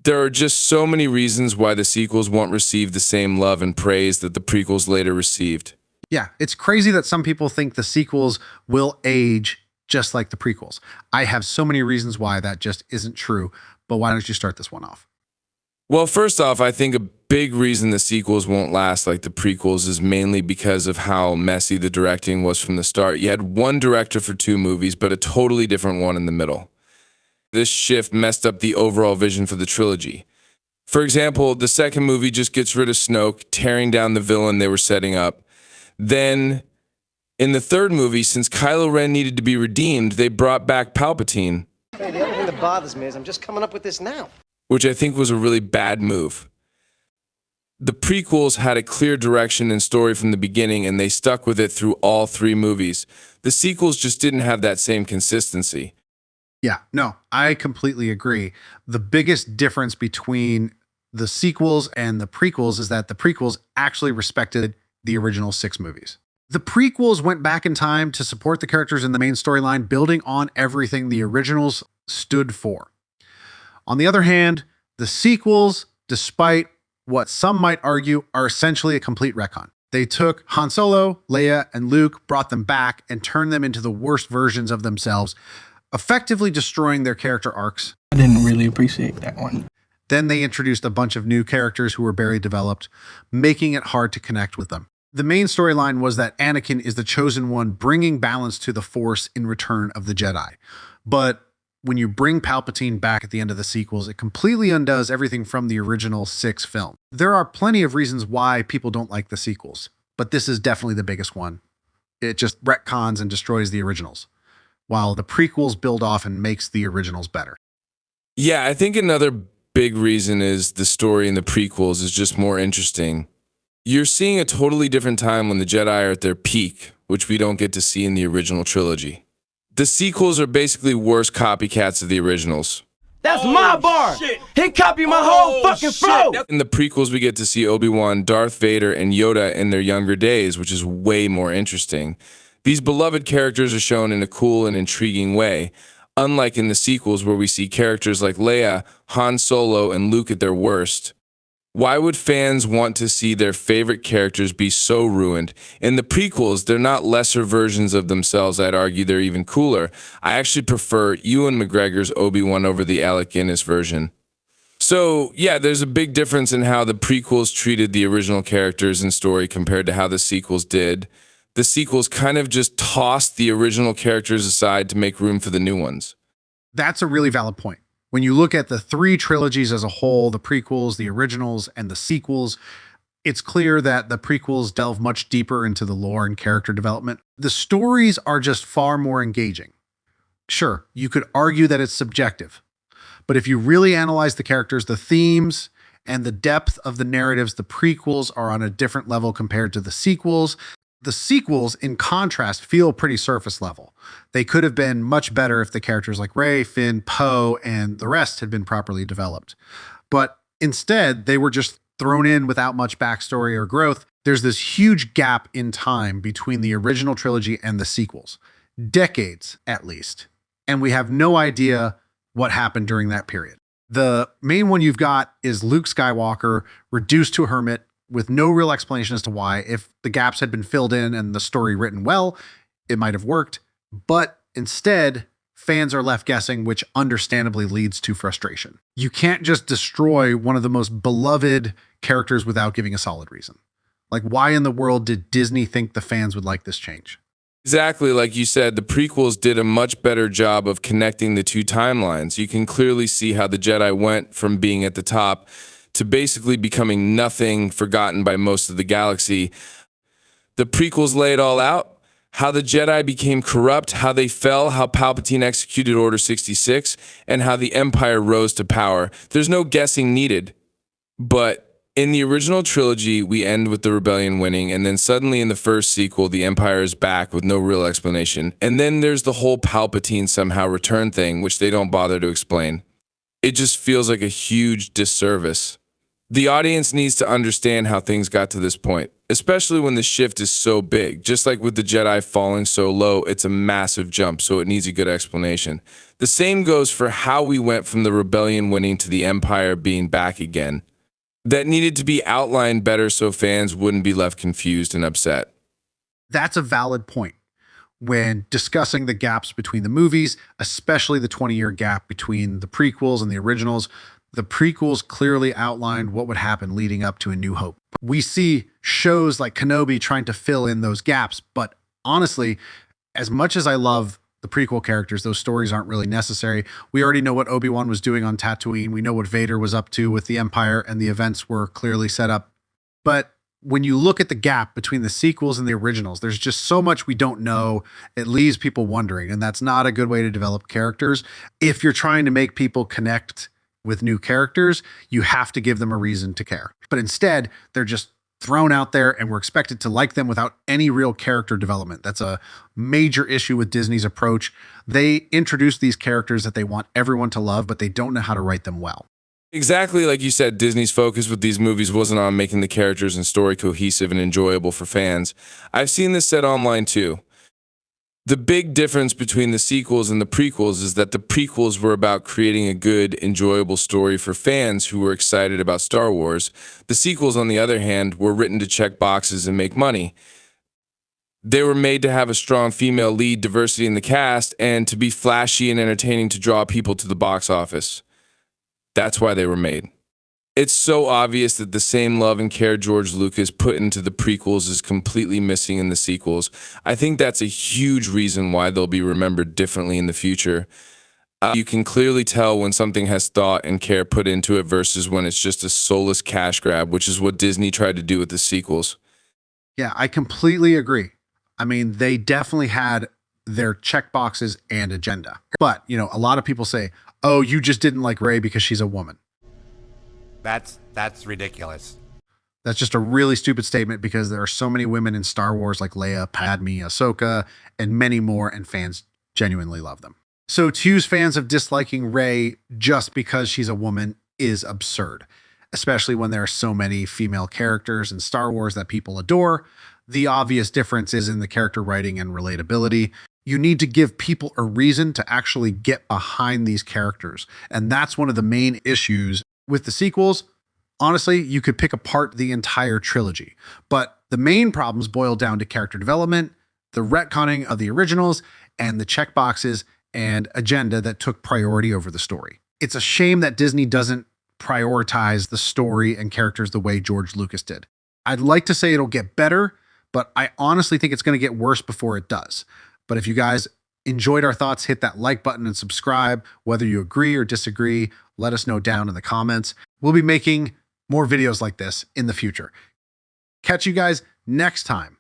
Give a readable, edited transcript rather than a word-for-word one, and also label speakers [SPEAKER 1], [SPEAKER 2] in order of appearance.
[SPEAKER 1] There are just so many reasons why the sequels won't receive the same love and praise that the prequels later received.
[SPEAKER 2] Yeah, it's crazy that some people think the sequels will age just like the prequels. I have so many reasons why that just isn't true, but why don't you start this one off?
[SPEAKER 1] Well, first off, I think a big reason the sequels won't last like the prequels is mainly because of how messy the directing was from the start. You had one director for 2 movies, but a totally different one in the middle. This shift messed up the overall vision for the trilogy. For example, the second movie just gets rid of Snoke, tearing down the villain they were setting up. Then, in the third movie, since Kylo Ren needed to be redeemed, they brought back Palpatine.
[SPEAKER 3] Hey, the other thing that bothers me is I'm just coming up with this now.
[SPEAKER 1] Which I think was a really bad move. The prequels had a clear direction and story from the beginning, and they stuck with it through all 3 movies. The sequels just didn't have that same consistency.
[SPEAKER 2] Yeah, no, I completely agree. The biggest difference between the sequels and the prequels is that the prequels actually respected the original 6 movies. The prequels went back in time to support the characters in the main storyline, building on everything the originals stood for. On the other hand, the sequels, despite what some might argue, are essentially a complete retcon. They took Han Solo, Leia, and Luke, brought them back, and turned them into the worst versions of themselves, effectively destroying their character arcs.
[SPEAKER 4] I didn't really appreciate that one.
[SPEAKER 2] Then they introduced a bunch of new characters who were barely developed, making it hard to connect with them. The main storyline was that Anakin is the chosen one, bringing balance to the Force in Return of the Jedi. But when you bring Palpatine back at the end of the sequels, it completely undoes everything from the original 6 film. There are plenty of reasons why people don't like the sequels, but this is definitely the biggest one. It just retcons and destroys the originals, while the prequels build off and makes the originals better.
[SPEAKER 1] Yeah, I think another big reason is the story in the prequels is just more interesting. You're seeing a totally different time when the Jedi are at their peak, which we don't get to see in the original trilogy. The sequels are basically worse copycats of the originals.
[SPEAKER 5] That's my bar! Shit. He copied my whole fucking flow!
[SPEAKER 1] In the prequels, we get to see Obi-Wan, Darth Vader, and Yoda in their younger days, which is way more interesting. These beloved characters are shown in a cool and intriguing way, unlike in the sequels where we see characters like Leia, Han Solo, and Luke at their worst. Why would fans want to see their favorite characters be so ruined? In the prequels, they're not lesser versions of themselves. I'd argue they're even cooler. I actually prefer Ewan McGregor's Obi-Wan over the Alec Guinness version. So, yeah, there's a big difference in how the prequels treated the original characters and story compared to how the sequels did. The sequels kind of just tossed the original characters aside to make room for the new ones.
[SPEAKER 2] That's a really valid point. When you look at the 3 trilogies as a whole, the prequels, the originals, and the sequels, it's clear that the prequels delve much deeper into the lore and character development. The stories are just far more engaging. Sure, you could argue that it's subjective, but if you really analyze the characters, the themes, and the depth of the narratives, the prequels are on a different level compared to the sequels. The sequels, in contrast, feel pretty surface level. They could have been much better if the characters like Rey, Finn, Poe, and the rest had been properly developed. But instead, they were just thrown in without much backstory or growth. There's this huge gap in time between the original trilogy and the sequels. Decades, at least. And we have no idea what happened during that period. The main one you've got is Luke Skywalker, reduced to a hermit, with no real explanation as to why. If the gaps had been filled in and the story written well, it might have worked. But instead, fans are left guessing, which understandably leads to frustration. You can't just destroy one of the most beloved characters without giving a solid reason. Like, why in the world did Disney think the fans would like this change?
[SPEAKER 1] Exactly, like you said, the prequels did a much better job of connecting the 2 timelines. You can clearly see how the Jedi went from being at the top to basically becoming nothing, forgotten by most of the galaxy. The prequels lay it all out, how the Jedi became corrupt, how they fell, how Palpatine executed Order 66, and how the Empire rose to power. There's no guessing needed. But in the original trilogy, we end with the rebellion winning, and then suddenly in the first sequel, the Empire is back with no real explanation. And then there's the whole Palpatine somehow return thing, which they don't bother to explain. It just feels like a huge disservice. The audience needs to understand how things got to this point, especially when the shift is so big. Just like with the Jedi falling so low, it's a massive jump, so it needs a good explanation. The same goes for how we went from the rebellion winning to the Empire being back again. That needed to be outlined better so fans wouldn't be left confused and upset.
[SPEAKER 2] That's a valid point. When discussing the gaps between the movies, especially the 20-year gap between the prequels and the originals, the prequels clearly outlined what would happen leading up to A New Hope. We see shows like Kenobi trying to fill in those gaps, but honestly, as much as I love the prequel characters, those stories aren't really necessary. We already know what Obi-Wan was doing on Tatooine. We know what Vader was up to with the Empire, and the events were clearly set up. But when you look at the gap between the sequels and the originals, there's just so much we don't know. It leaves people wondering, and that's not a good way to develop characters. If you're trying to make people connect with new characters, you have to give them a reason to care. But instead, they're just thrown out there and we're expected to like them without any real character development. That's a major issue with Disney's approach. They introduce these characters that they want everyone to love, but they don't know how to write them well.
[SPEAKER 1] Exactly like you said, Disney's focus with these movies wasn't on making the characters and story cohesive and enjoyable for fans. I've seen this said online too. The big difference between the sequels and the prequels is that the prequels were about creating a good, enjoyable story for fans who were excited about Star Wars. The sequels, on the other hand, were written to check boxes and make money. They were made to have a strong female lead, diversity in the cast, and to be flashy and entertaining to draw people to the box office. That's why they were made. It's so obvious that the same love and care George Lucas put into the prequels is completely missing in the sequels. I think that's a huge reason why they'll be remembered differently in the future. You can clearly tell when something has thought and care put into it versus when it's just a soulless cash grab, which is what Disney tried to do with the sequels.
[SPEAKER 2] Yeah, I completely agree. I mean, they definitely had their checkboxes and agenda. But, you know, a lot of people say, oh, you just didn't like Rey because she's a woman.
[SPEAKER 6] That's ridiculous.
[SPEAKER 2] That's just a really stupid statement because there are so many women in Star Wars like Leia, Padme, Ahsoka, and many more, and fans genuinely love them. So to use fans of disliking Rey just because she's a woman is absurd, especially when there are so many female characters in Star Wars that people adore. The obvious difference is in the character writing and relatability. You need to give people a reason to actually get behind these characters. And that's one of the main issues with the sequels. Honestly, you could pick apart the entire trilogy, but the main problems boil down to character development, the retconning of the originals, and the checkboxes and agenda that took priority over the story. It's a shame that Disney doesn't prioritize the story and characters the way George Lucas did. I'd like to say it'll get better, but I honestly think it's going to get worse before it does. But if you guys enjoyed our thoughts, hit that like button and subscribe. Whether you agree or disagree, let us know down in the comments. We'll be making more videos like this in the future. Catch you guys next time.